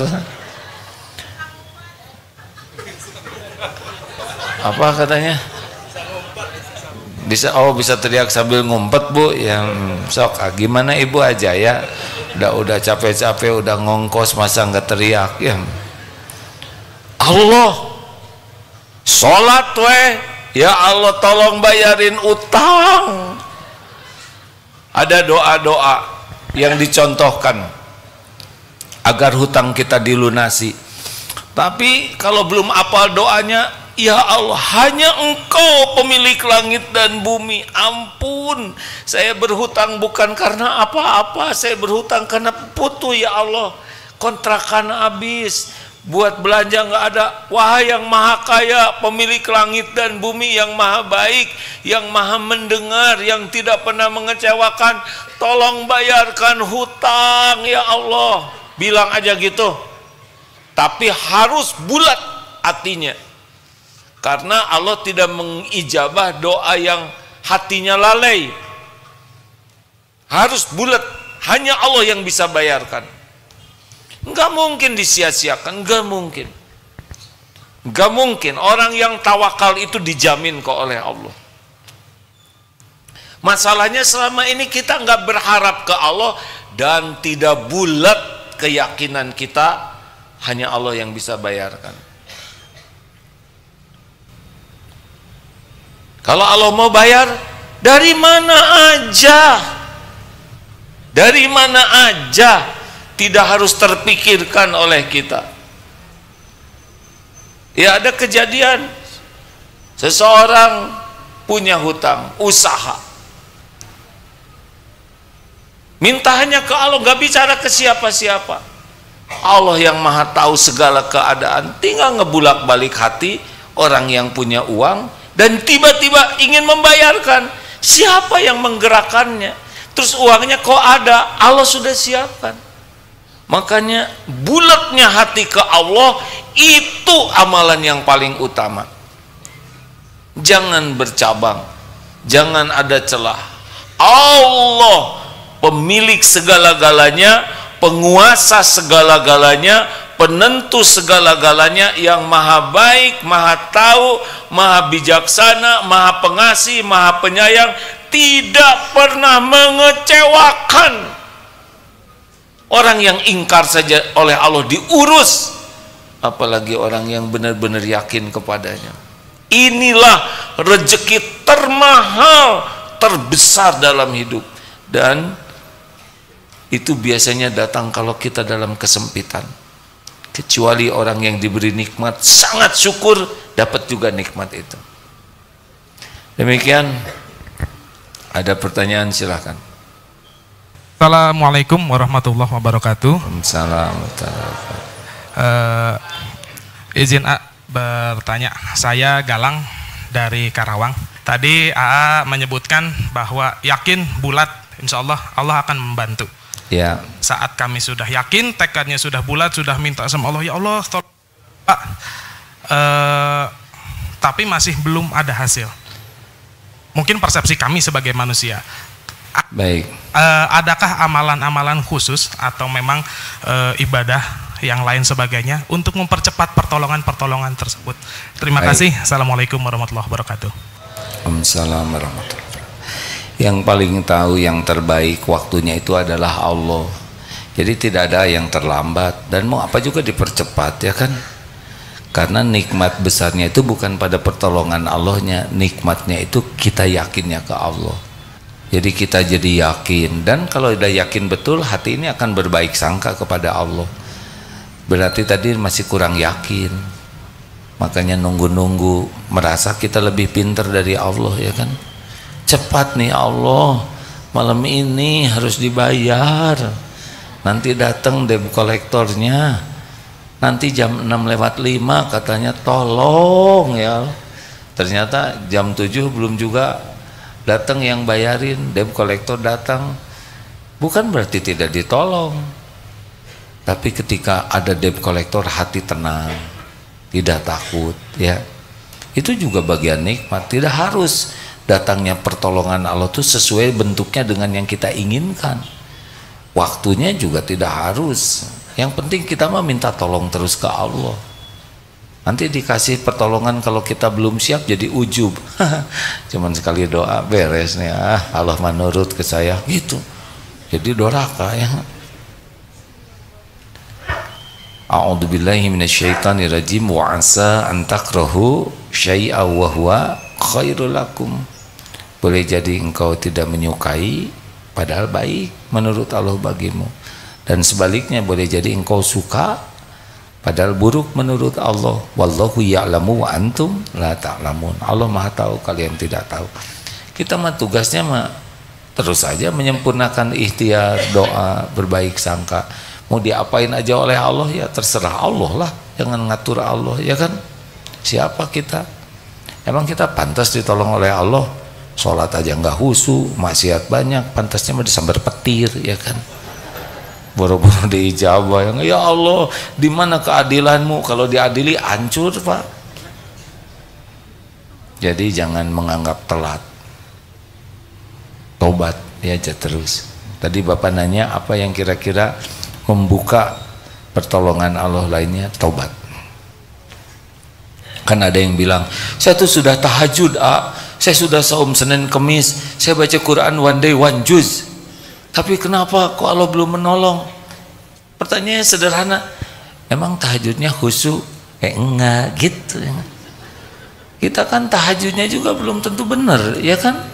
Apa katanya? Bisa teriak sambil ngumpet bu. Yang sok gimana ibu aja ya, udah capek-capek udah ngongkos masa nggak teriak ya. Allah sholat weh ya Allah, tolong bayarin utang. Ada doa-doa yang dicontohkan agar hutang kita dilunasi. Tapi kalau belum apal doanya, ya Allah, hanya Engkau pemilik langit dan bumi. Ampun, saya berhutang bukan karena apa-apa, saya berhutang karena putu ya Allah. Kontrakan habis, buat belanja nggak ada. Wahai yang maha kaya, pemilik langit dan bumi, yang maha baik, yang maha mendengar, yang tidak pernah mengecewakan, tolong bayarkan hutang ya Allah. Bilang aja gitu, tapi harus bulat hatinya. Karena Allah tidak mengijabah doa yang hatinya lalai. Harus bulat, hanya Allah yang bisa bayarkan. Enggak mungkin disia-siakan, enggak mungkin. Enggak mungkin, orang yang tawakal itu dijamin kok oleh Allah. Masalahnya selama ini kita enggak berharap ke Allah dan tidak bulat keyakinan kita, hanya Allah yang bisa bayarkan. Kalau Allah mau bayar, dari mana aja, dari mana aja, tidak harus terpikirkan oleh kita. Ya ada kejadian, seseorang punya hutang, usaha, minta hanya ke Allah, gak bicara ke siapa-siapa. Allah yang maha tahu segala keadaan, tinggal ngebulak-balik hati orang yang punya uang, dan tiba-tiba ingin membayarkan. Siapa yang menggerakkannya? Terus uangnya kok ada? Allah sudah siapkan. Makanya bulatnya hati ke Allah itu amalan yang paling utama. Jangan bercabang, jangan ada celah. Allah pemilik segala-galanya, penguasa segala-galanya, penentu segala-galanya, yang maha baik, maha tahu, maha bijaksana, maha pengasih, maha penyayang, tidak pernah mengecewakan. Orang yang ingkar saja oleh Allah diurus, apalagi orang yang benar-benar yakin kepadanya. Inilah rezeki termahal, terbesar dalam hidup, dan itu biasanya datang kalau kita dalam kesempitan. Kecuali orang yang diberi nikmat sangat syukur, dapat juga nikmat itu. Demikian. Ada pertanyaan, silahkan. Assalamualaikum warahmatullahi wabarakatuh. Assalamualaikum. Izin bertanya, saya Galang dari Karawang. Tadi AA menyebutkan bahwa yakin bulat, insya Allah Allah akan membantu. Ya. Saat kami sudah yakin, tekadnya sudah bulat, sudah minta sama Allah, ya Allah tolong Pak, tapi masih belum ada hasil. Mungkin persepsi kami sebagai manusia. Baik. Adakah amalan-amalan khusus atau memang ibadah yang lain sebagainya untuk mempercepat pertolongan-pertolongan tersebut? Terima kasih. Assalamualaikum warahmatullahi wabarakatuh. Waalaikumsalam warahmatullahi wabarakatuh. Yang paling tahu yang terbaik waktunya itu adalah Allah. Jadi tidak ada yang terlambat dan mau apa juga dipercepat, ya kan? Karena nikmat besarnya itu bukan pada pertolongan Allahnya, nikmatnya itu kita yakinnya ke Allah. Jadi kita jadi yakin, dan kalau udah yakin betul, hati ini akan berbaik sangka kepada Allah. Berarti tadi masih kurang yakin, makanya nunggu-nunggu, merasa kita lebih pintar dari Allah, ya kan? Cepat nih Allah, malam ini harus dibayar, nanti datang debt kolektornya, nanti jam 6:05 katanya tolong ya. Ternyata jam 7 belum juga datang yang bayarin, debt kolektor datang. Bukan berarti tidak ditolong, tapi ketika ada debt kolektor hati tenang, tidak takut, ya. Itu juga bagian nikmat. Tidak harus datangnya pertolongan Allah itu sesuai bentuknya dengan yang kita inginkan. Waktunya juga tidak harus. Yang penting kita mah minta tolong terus ke Allah. Nanti dikasih pertolongan kalau kita belum siap jadi ujub. Cuman sekali doa beres nih, Allah menurut ke saya gitu. Jadi doraka ya. A'udzubillahi minasyaitonirrajim wa asa an takrahu syai'a wa huwa khairul lakum. Boleh jadi engkau tidak menyukai padahal baik menurut Allah bagimu, dan sebaliknya boleh jadi engkau suka padahal buruk menurut Allah. Wallahu ya'lamu wa antum la ta'lamun. Allah Maha tahu, kalian tidak tahu. Kita mah tugasnya mah terus saja menyempurnakan ikhtiar, doa, berbaik sangka. Mau diapain aja oleh Allah ya terserah Allah lah, jangan ngatur Allah, ya kan? Siapa kita? Emang kita pantas ditolong oleh Allah? Sholat aja nggak khusyuk, maksiat banyak, pantasnya mah disambar petir, ya kan? Boro-boro diijabah, ya Allah, di mana keadilanmu? Kalau diadili hancur, Pak. Jadi jangan menganggap telat, tobat ya aja terus. Tadi Bapak nanya apa yang kira-kira membuka pertolongan Allah lainnya, tobat. Kan ada yang bilang, saya tuh sudah tahajud, saya sudah saum Senin Kemis, saya baca Quran one day one juz, tapi kenapa kok Allah belum menolong? Pertanyaannya sederhana, emang tahajudnya khusyuk? Enggak gitu. Kita kan tahajudnya juga belum tentu benar, ya kan?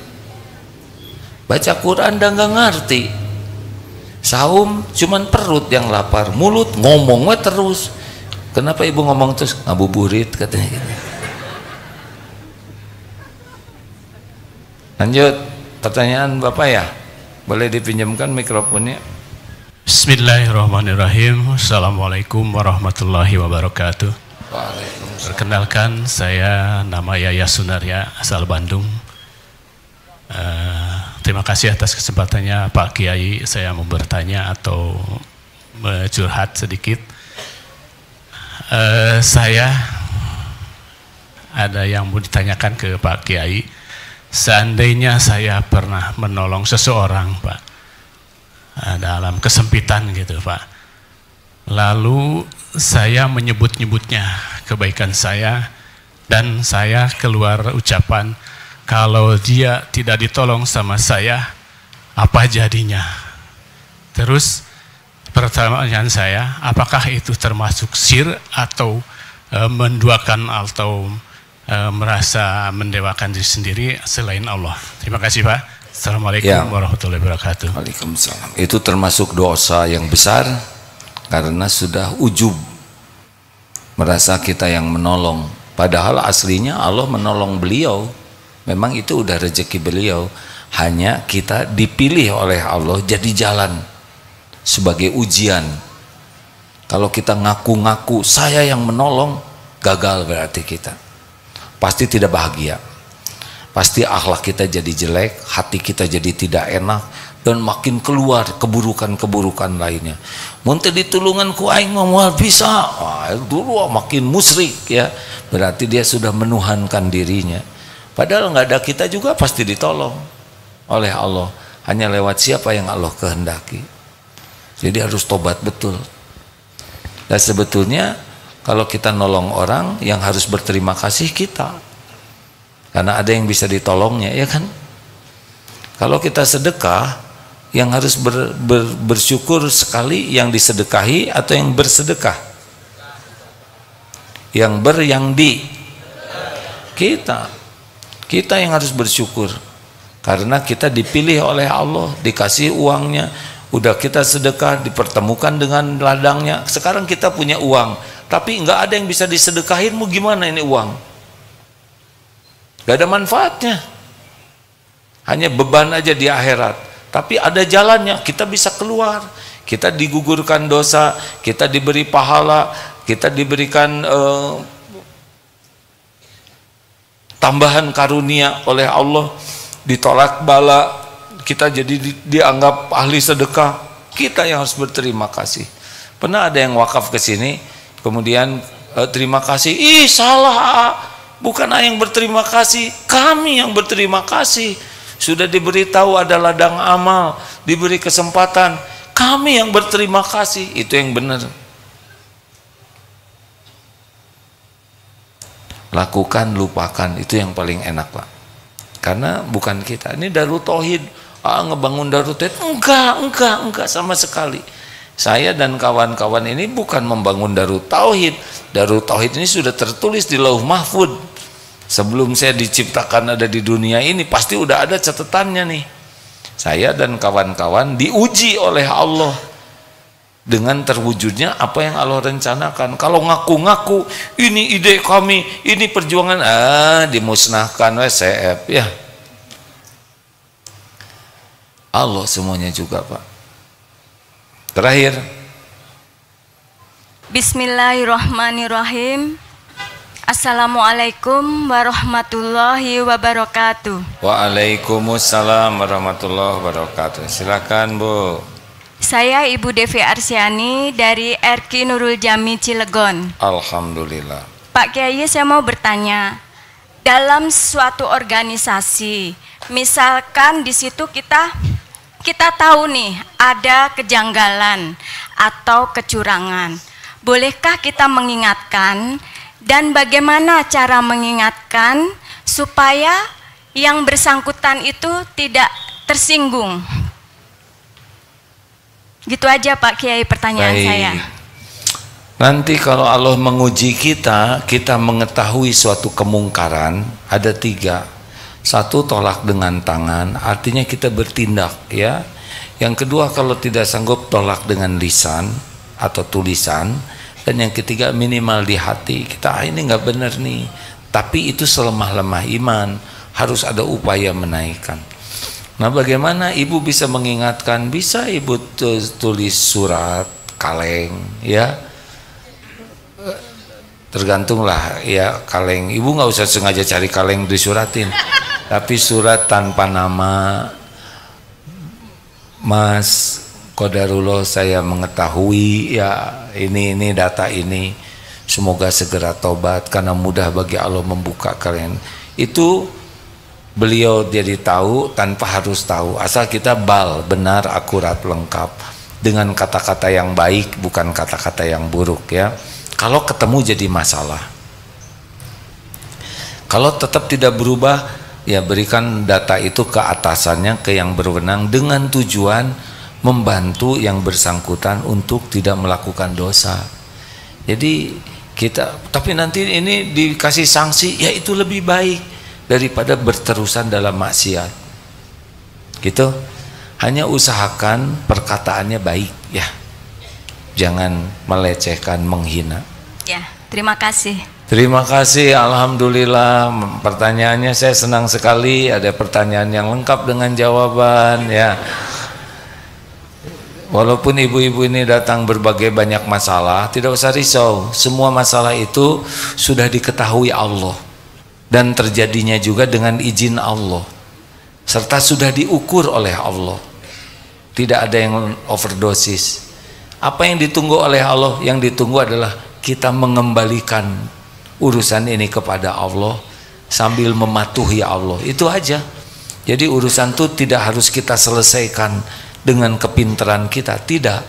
Baca Quran dan nggak ngerti. Saum cuman perut yang lapar, mulut ngomong terus. Kenapa ibu ngomong terus? Ngabuburit katanya gitu. Lanjut pertanyaan Bapak ya, boleh dipinjamkan mikrofonnya. Bismillahirrahmanirrahim. Assalamualaikum warahmatullahi wabarakatuh. Perkenalkan, saya nama Yaya Sunaria, asal Bandung. Terima kasih atas kesempatannya Pak Kiai. Saya mau bertanya atau curhat sedikit. Saya ada yang mau ditanyakan ke Pak Kiai. Seandainya saya pernah menolong seseorang, Pak, dalam kesempitan gitu, Pak, lalu saya menyebut-nyebutnya kebaikan saya, dan saya keluar ucapan, kalau dia tidak ditolong sama saya, apa jadinya? Terus pertanyaan saya, apakah itu termasuk syir atau menduakan atau merasa mendewakan diri sendiri selain Allah? Terima kasih, Pak. Assalamualaikum warahmatullahi wabarakatuh. Waalaikumsalam. Itu termasuk dosa yang besar karena sudah ujub, merasa kita yang menolong, padahal aslinya Allah menolong beliau. Memang itu udah rezeki beliau. Hanya kita dipilih oleh Allah jadi jalan sebagai ujian. Kalau kita ngaku-ngaku saya yang menolong, gagal berarti kita. Pasti tidak bahagia. Pasti akhlak kita jadi jelek, hati kita jadi tidak enak, dan makin keluar keburukan-keburukan lainnya. Muntah ditulungan ku aing moal bisa. Wah, dulu makin musyrik ya. Berarti dia sudah menuhankan dirinya. Padahal nggak ada kita juga pasti ditolong oleh Allah, hanya lewat siapa yang Allah kehendaki. Jadi harus tobat betul. Dan sebetulnya kalau kita nolong orang, yang harus berterima kasih kita, karena ada yang bisa ditolongnya, ya kan? Kalau kita sedekah, yang harus bersyukur sekali yang disedekahi atau yang bersedekah? Yang di kita yang harus bersyukur. Karena kita dipilih oleh Allah, dikasih uangnya, udah kita sedekah, dipertemukan dengan ladangnya. Sekarang kita punya uang, tapi nggak ada yang bisa disedekahin, mau gimana ini uang? Gak ada manfaatnya, hanya beban aja di akhirat. Tapi ada jalannya, kita bisa keluar, kita digugurkan dosa, kita diberi pahala, kita diberikan tambahan karunia oleh Allah. Ditolak bala, kita jadi dianggap ahli sedekah. Kita yang harus berterima kasih. Pernah ada yang wakaf ke sini, kemudian terima kasih, ih salah, bukan yang berterima kasih, kami yang berterima kasih. Sudah diberitahu ada ladang amal, diberi kesempatan, kami yang berterima kasih. Itu yang benar. Lakukan, lupakan, itu yang paling enak, Pak. Karena bukan kita, ini Darut Tauhid, ngebangun Darut Tauhid, enggak sama sekali. Saya dan kawan-kawan ini bukan membangun Darut Tauhid. Darut Tauhid ini sudah tertulis di Lauh Mahfud. Sebelum saya diciptakan ada di dunia ini, pasti udah ada catatannya nih. Saya dan kawan-kawan diuji oleh Allah dengan terwujudnya apa yang Allah rencanakan. Kalau ngaku-ngaku ini ide kami, ini perjuangan, dimusnahkan WCF ya. Allah semuanya juga, Pak. Terakhir, Bismillahirrahmanirrahim. Assalamualaikum warahmatullahi wabarakatuh. Waalaikumsalam warahmatullahi wabarakatuh. Silakan, Bu. Saya Ibu Devi Arsyani dari RQ Nurul Jami Cilegon. Alhamdulillah. Pak Kiai, saya mau bertanya, dalam suatu organisasi, misalkan di situ kita tahu nih ada kejanggalan atau kecurangan, bolehkah kita mengingatkan, dan bagaimana cara mengingatkan supaya yang bersangkutan itu tidak tersinggung? Gitu aja Pak Kiai pertanyaan saya. Nanti kalau Allah menguji kita, kita mengetahui suatu kemungkaran, ada 3. 1, tolak dengan tangan, artinya kita bertindak ya. Yang kedua, kalau tidak sanggup, tolak dengan lisan atau tulisan. Dan yang ketiga, minimal di hati, kita ini nggak benar nih. Tapi itu selemah-lemah iman, harus ada upaya menaikkan. Nah, bagaimana Ibu bisa mengingatkan? Bisa Ibu tulis surat, kaleng ya, tergantunglah ya, kaleng. Ibu nggak usah sengaja cari kaleng disuratin, tapi surat tanpa nama, Mas Qadarullah saya mengetahui ya ini data ini, semoga segera tobat karena mudah bagi Allah membuka kalian. Itu beliau jadi tahu tanpa harus tahu, asal kita benar, akurat, lengkap dengan kata-kata yang baik, bukan kata-kata yang buruk ya. Kalau ketemu jadi masalah, kalau tetap tidak berubah ya berikan data itu ke atasannya, ke yang berwenang, dengan tujuan membantu yang bersangkutan untuk tidak melakukan dosa. Jadi kita, tapi nanti ini dikasih sanksi, ya itu lebih baik daripada berterusan dalam maksiat gitu. Hanya usahakan perkataannya baik ya, jangan melecehkan, menghina Ya, terima kasih. Terima kasih, alhamdulillah. Pertanyaannya saya senang sekali, ada pertanyaan yang lengkap dengan jawaban ya. Walaupun ibu-ibu ini datang berbagai banyak masalah, tidak usah risau. Semua masalah itu sudah diketahui Allah dan terjadinya juga dengan izin Allah, serta sudah diukur oleh Allah. Tidak ada yang overdosis. Apa yang ditunggu oleh Allah? Yang ditunggu adalah kita mengembalikan urusan ini kepada Allah sambil mematuhi Allah. Itu aja. Jadi urusan itu tidak harus kita selesaikan dengan kepintaran kita, tidak.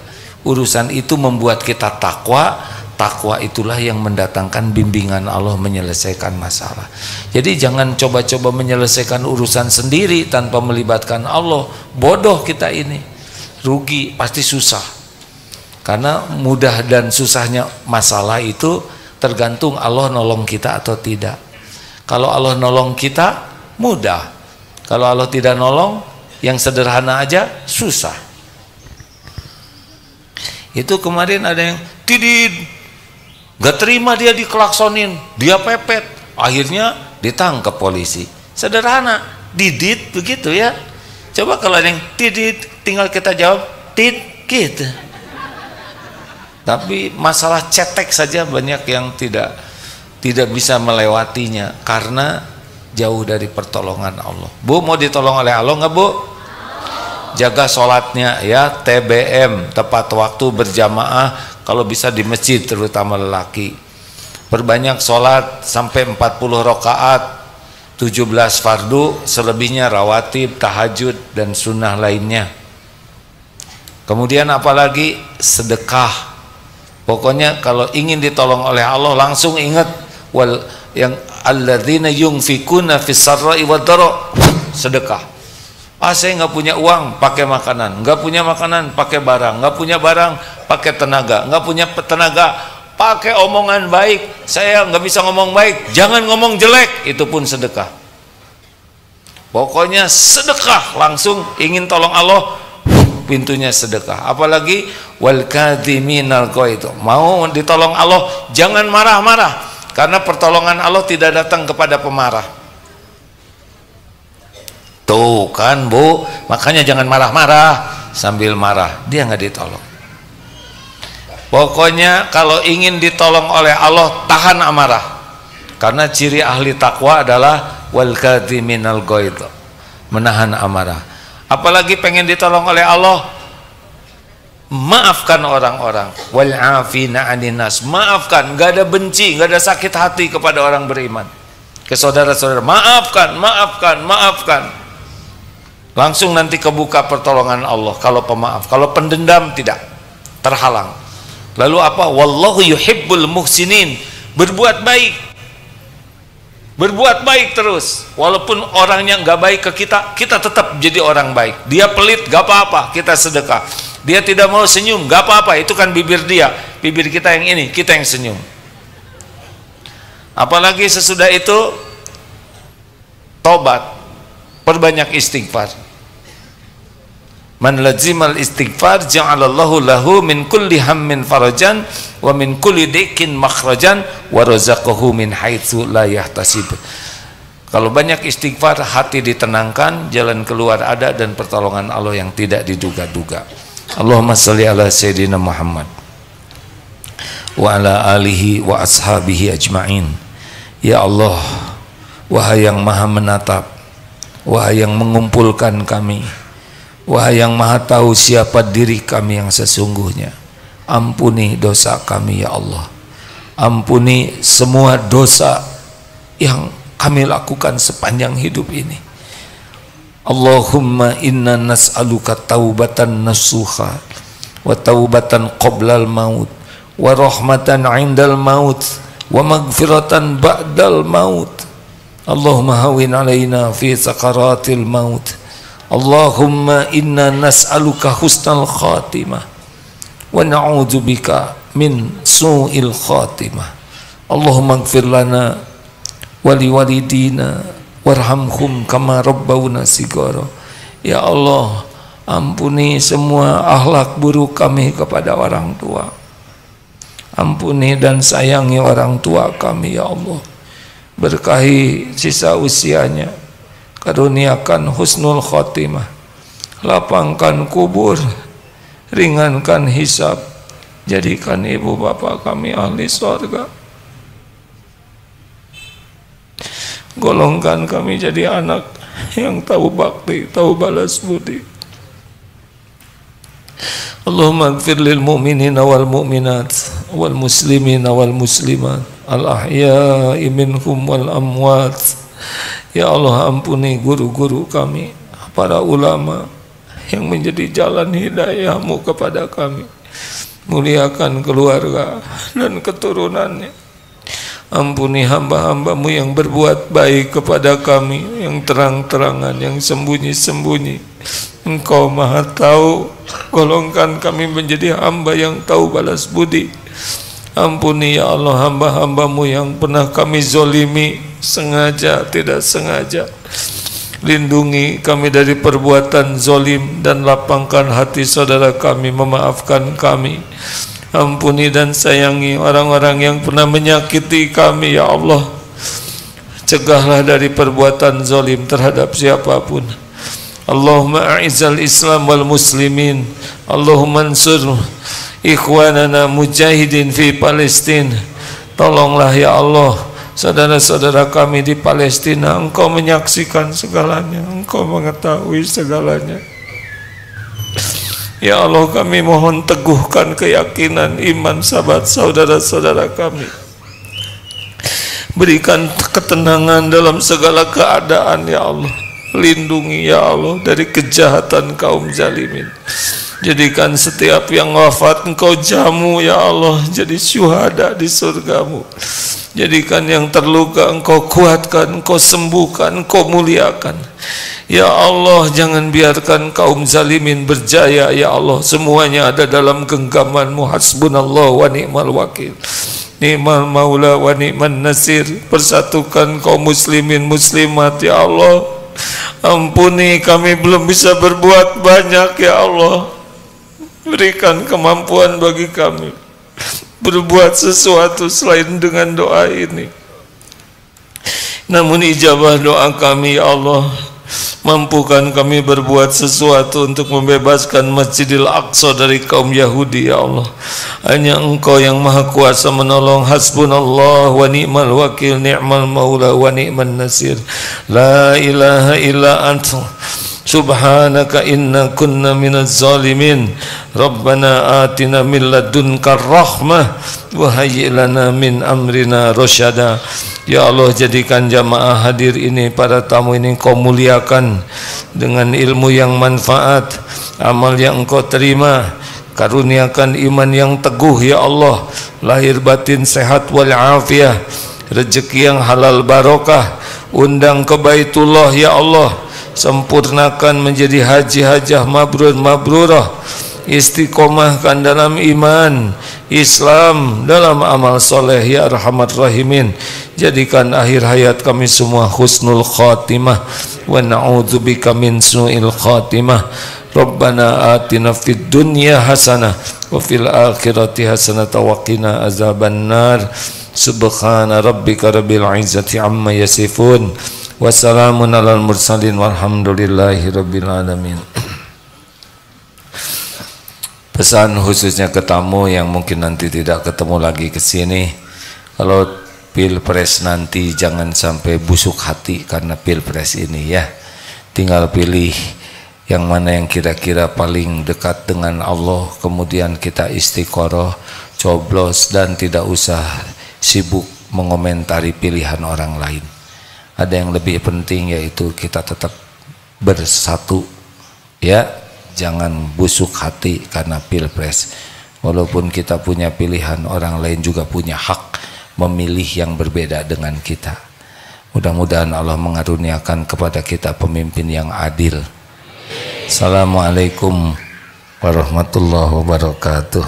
Urusan itu membuat kita takwa. Takwa itulah yang mendatangkan bimbingan Allah menyelesaikan masalah. Jadi jangan coba-coba menyelesaikan urusan sendiri tanpa melibatkan Allah. Bodoh kita ini, rugi, pasti susah. Karena mudah dan susahnya masalah itu tergantung Allah nolong kita atau tidak. Kalau Allah nolong kita mudah, kalau Allah tidak nolong, yang sederhana aja susah. Itu kemarin ada yang tidid, gak terima, dia dikelaksonin, dia pepet, akhirnya ditangkap polisi. Sederhana, didit begitu ya. Coba kalau ada yang tidid, tinggal kita jawab tit gitu. Tapi masalah cetek saja banyak yang tidak bisa melewatinya karena jauh dari pertolongan Allah. Bu, mau ditolong oleh Allah nggak, Bu? Jaga sholatnya ya, TBM, tepat waktu, berjamaah, kalau bisa di masjid, terutama lelaki. Perbanyak sholat sampai 40 rakaat, 17 fardu, selebihnya rawatib, tahajud dan sunnah lainnya. Kemudian apalagi sedekah. Pokoknya kalau ingin ditolong oleh Allah langsung ingat yang alladzina yunfikuna fis sarra'i wad dharra, sedekah. Saya nggak punya uang, pakai makanan. Nggak punya makanan, pakai barang. Nggak punya barang, pakai tenaga. Nggak punya tenaga, pakai omongan baik. Saya nggak bisa ngomong baik, jangan ngomong jelek, itu pun sedekah. Pokoknya sedekah, langsung ingin tolong Allah, pintunya sedekah. Apalagi wal kadhiminal ghaidh, mau ditolong Allah jangan marah-marah, karena pertolongan Allah tidak datang kepada pemarah. Tuh kan, Bu, makanya jangan marah-marah. Sambil marah dia nggak ditolong. Pokoknya kalau ingin ditolong oleh Allah, tahan amarah, karena ciri ahli takwa adalah wal kadhiminal ghaidh, menahan amarah. Apalagi pengen ditolong oleh Allah, maafkan orang-orang, wal afina 'anin nas, maafkan, enggak ada benci, enggak ada sakit hati kepada orang beriman, ke saudara-saudara, maafkan. Langsung nanti kebuka pertolongan Allah kalau pemaaf. Kalau pendendam tidak, terhalang. Lalu apa? Wallahu yuhibbul muhsinin, berbuat baik terus, walaupun orangnya nggak baik ke kita, kita tetap jadi orang baik. Dia pelit, gak apa-apa, kita sedekah. Dia tidak mau senyum, gak apa-apa, itu kan bibir dia, bibir kita yang ini, kita yang senyum. Apalagi sesudah itu tobat, perbanyak istighfar. Man lazimal istighfar ja'alallahu lahu min kulli hammin farajan wa min kulli dikin makhrajan wa razaqahu min haitsu la yahtasib. Kalau banyak istighfar, hati ditenangkan, jalan keluar ada, dan pertolongan Allah yang tidak diduga-duga. Allahumma shalli ala sayyidina Muhammad wa ala alihi wa ashabihi ajma'in. Ya Allah, wahai yang maha menatap, wahai yang mengumpulkan kami, wahai yang maha tahu siapa diri kami yang sesungguhnya, ampuni dosa kami ya Allah. Ampuni semua dosa yang kami lakukan sepanjang hidup ini. Allahumma inna nas'aluka taubatan nasuha wa taubatan qoblal maut wa rahmatan indal maut wa magfiratan ba'dal maut. Allahumma hawin alaina fi sakaratil maut. Allahumma inna nas'aluka husnal khatimah wa na'udzubika min su'il khatimah. Allahumma ighfir lana wa liwalidina warhamhum kama rabbawna sigara. Ya Allah, ampuni semua akhlak buruk kami kepada orang tua. Ampuni dan sayangi orang tua kami ya Allah. Berkahi sisa usianya, karuniakan husnul khotimah, lapangkan kubur, ringankan hisab, jadikan ibu bapak kami ahli surga. Golongkan kami jadi anak yang tahu bakti, tahu balas budi. Allahumma ighfir lil mu'minina wal mu'minat wal muslimina wal muslimat al ahya'i minhum wal amwat. Ya Allah, ampuni guru-guru kami, para ulama yang menjadi jalan hidayah-Mu kepada kami. Muliakan keluarga dan keturunannya. Ampuni hamba-hamba-Mu yang berbuat baik kepada kami, yang terang-terangan, yang sembunyi-sembunyi. Engkau Maha Tahu. Golongkan kami menjadi hamba yang tahu balas budi. Ampuni ya Allah hamba-hamba-Mu yang pernah kami zolimi, sengaja tidak sengaja. Lindungi kami dari perbuatan zolim dan lapangkan hati saudara kami memaafkan kami. Ampuni dan sayangi orang-orang yang pernah menyakiti kami ya Allah. Cegahlah dari perbuatan zolim terhadap siapapun. Allahumma a'izzal Islam wal muslimin. Allahumma ansur ikhwanana mujahidin fi Palestin. Tolonglah ya Allah saudara-saudara kami di Palestina. Engkau menyaksikan segalanya, Engkau mengetahui segalanya. Ya Allah, kami mohon teguhkan keyakinan iman saudara-saudara kami. Berikan ketenangan dalam segala keadaan ya Allah. Lindungi ya Allah dari kejahatan kaum zalimin. Jadikan setiap yang wafat Engkau jamu ya Allah, jadi syuhada di surga-Mu. Jadikan yang terluka Engkau kuatkan, Engkau sembuhkan, Engkau muliakan. Ya Allah, jangan biarkan kaum zalimin berjaya ya Allah. Semuanya ada dalam genggaman-Mu. Hasbunallah wa ni'mal wakil, ni'mal maula wa ni'man nasir. Persatukan kaum muslimin muslimat ya Allah. Ampuni kami belum bisa berbuat banyak ya Allah. Berikan kemampuan bagi kami berbuat sesuatu selain dengan doa ini. Namun ijabah doa kami ya Allah. Mampukan kami berbuat sesuatu untuk membebaskan Masjidil Aqsa dari kaum Yahudi ya Allah. Hanya Engkau yang maha kuasa menolong. Hasbunallah wa ni'mal wakil, ni'mal maula wa ni'man nasir. La ilaha illa anta subhanaka inna kunna minaz zalimin. Rabbana atina min ladunka rahmah wa hayyi lana min amrina rasyada. Ya Allah, jadikan jamaah hadir ini, para tamu ini Engkau muliakan dengan ilmu yang manfaat, amal yang Engkau terima. Karuniakan iman yang teguh ya Allah, lahir batin sehat wal afiyah, rezeki yang halal barokah. Undang ke Baitullah ya Allah, sempurnakan menjadi haji hajah mabrur mabrurah. Istiqomahkan dalam iman Islam, dalam amal soleh ya Arhamar Rahimin. Jadikan akhir hayat kami semua husnul khatimah, wa na'udzubika min su'il khatimah. Rabbana atina fid dunya hasanah wa fil akhirati hasanah wa qina azaban nar. Subhana rabbika rabbil izzati amma yasifun, wa salamun alal mursalin walhamdulillahi rabbil alamin. Pesan khususnya ke tamu yang mungkin nanti tidak ketemu lagi ke sini, kalau pilpres nanti jangan sampai busuk hati karena pilpres ini ya. Tinggal pilih yang mana yang kira-kira paling dekat dengan Allah, kemudian kita istiqoroh, coblos, dan tidak usah sibuk mengomentari pilihan orang lain. Ada yang lebih penting, yaitu kita tetap bersatu ya. Jangan busuk hati karena pilpres. Walaupun kita punya pilihan, orang lain juga punya hak memilih yang berbeda dengan kita. Mudah-mudahan Allah mengaruniakan kepada kita pemimpin yang adil. Assalamualaikum warahmatullahi wabarakatuh.